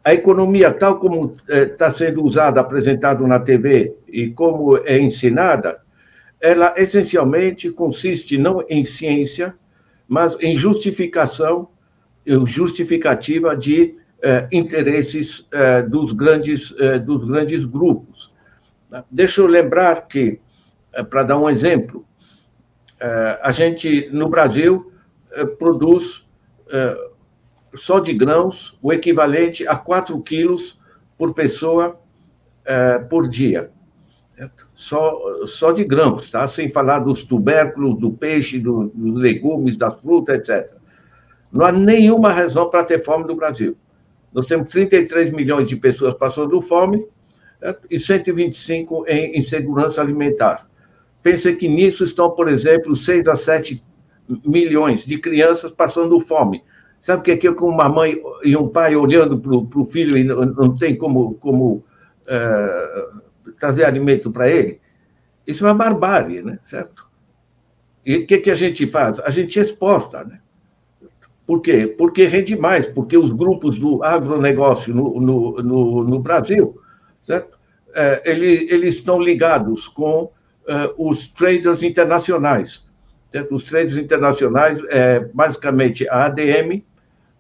A economia, tal como está sendo usada, apresentada na TV e como é ensinada, ela essencialmente consiste não em ciência, mas em justificativa de interesses dos grandes grupos. Deixa eu lembrar que, para dar um exemplo, a gente, no Brasil, produz só de grãos o equivalente a 4 quilos por pessoa por dia. Só de grãos, tá? Sem falar dos tubérculos, do peixe, dos legumes, das frutas, etc. Não há nenhuma razão para ter fome no Brasil. Nós temos 33 milhões de pessoas passando fome e 125 em insegurança alimentar. Pense que nisso estão, por exemplo, 6 a 7 milhões de crianças passando fome. Sabe o que é que uma mãe e um pai olhando para o filho e não tem como trazer alimento para ele? Isso é uma barbárie, né? Certo? E o que a gente faz? A gente exporta, né? Por quê? Porque rende mais, porque os grupos do agronegócio no Brasil, certo? Eles estão ligados com os traders internacionais. Certo? Os traders internacionais, basicamente, a ADM,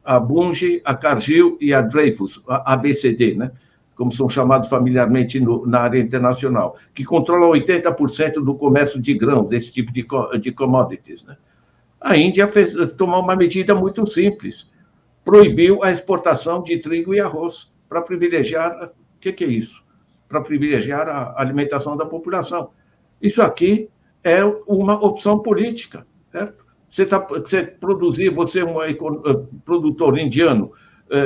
a Bunge, a Cargill e a Dreyfus, a ABCD, né? Como são chamados familiarmente na área internacional, que controlam 80% do comércio de grãos, desse tipo de commodities, né? A Índia tomou uma medida muito simples, proibiu a exportação de trigo e arroz, para privilegiar, o que é isso? Para privilegiar a alimentação da população. Isso aqui é uma opção política, certo? Você é um produtor indiano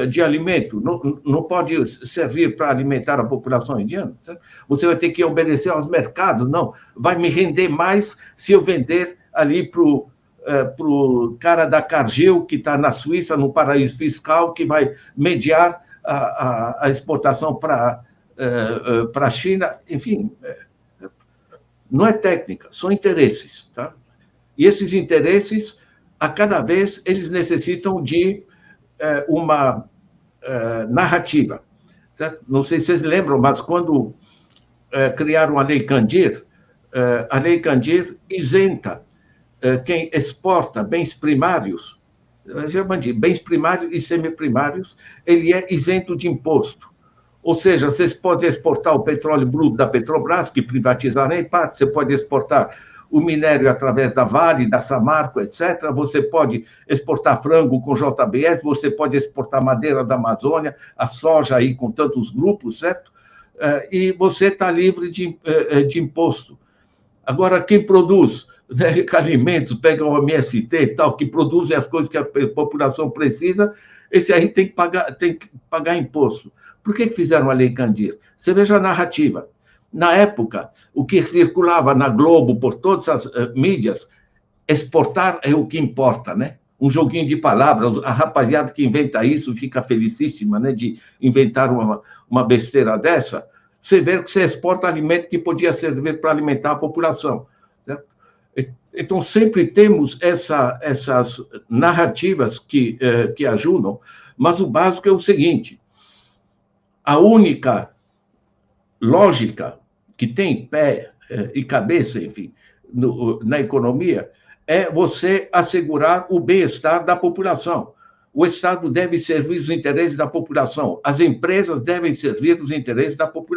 de alimento, não pode servir para alimentar a população indiana, certo? Você vai ter que obedecer aos mercados, não, vai me render mais se eu vender ali para o cara da Cargill, que está na Suíça, no paraíso fiscal, que vai mediar a exportação para a China, enfim, não é técnica, são interesses, tá? E esses interesses, a cada vez, eles necessitam de uma narrativa, certo? Não sei se vocês lembram, mas quando criaram a Lei Candir isenta quem exporta bens primários, bens primários e semiprimários, ele é isento de imposto. Ou seja, vocês podem exportar o petróleo bruto da Petrobras, que privatizaram em parte, você pode exportar o minério através da Vale, da Samarco, etc. Você pode exportar frango com JBS, você pode exportar madeira da Amazônia, a soja aí com tantos grupos, certo? E você está livre de imposto. Agora, quem produz, né, alimentos, pega o MST e tal, que produzem as coisas que a população precisa, esse aí tem que pagar imposto. Por que fizeram a Lei Candir? Você veja a narrativa. Na época, o que circulava na Globo, por todas as mídias, exportar é o que importa, né? Um joguinho de palavras, a rapaziada que inventa isso fica felicíssima, né, de inventar uma besteira dessa. Você vê que você exporta alimento que podia servir para alimentar a população, certo? Então, sempre temos essas narrativas que ajudam, mas o básico é o seguinte: a única lógica que tem pé e cabeça, enfim, na economia, é você assegurar o bem-estar da população. O Estado deve servir os interesses da população, as empresas devem servir os interesses da população.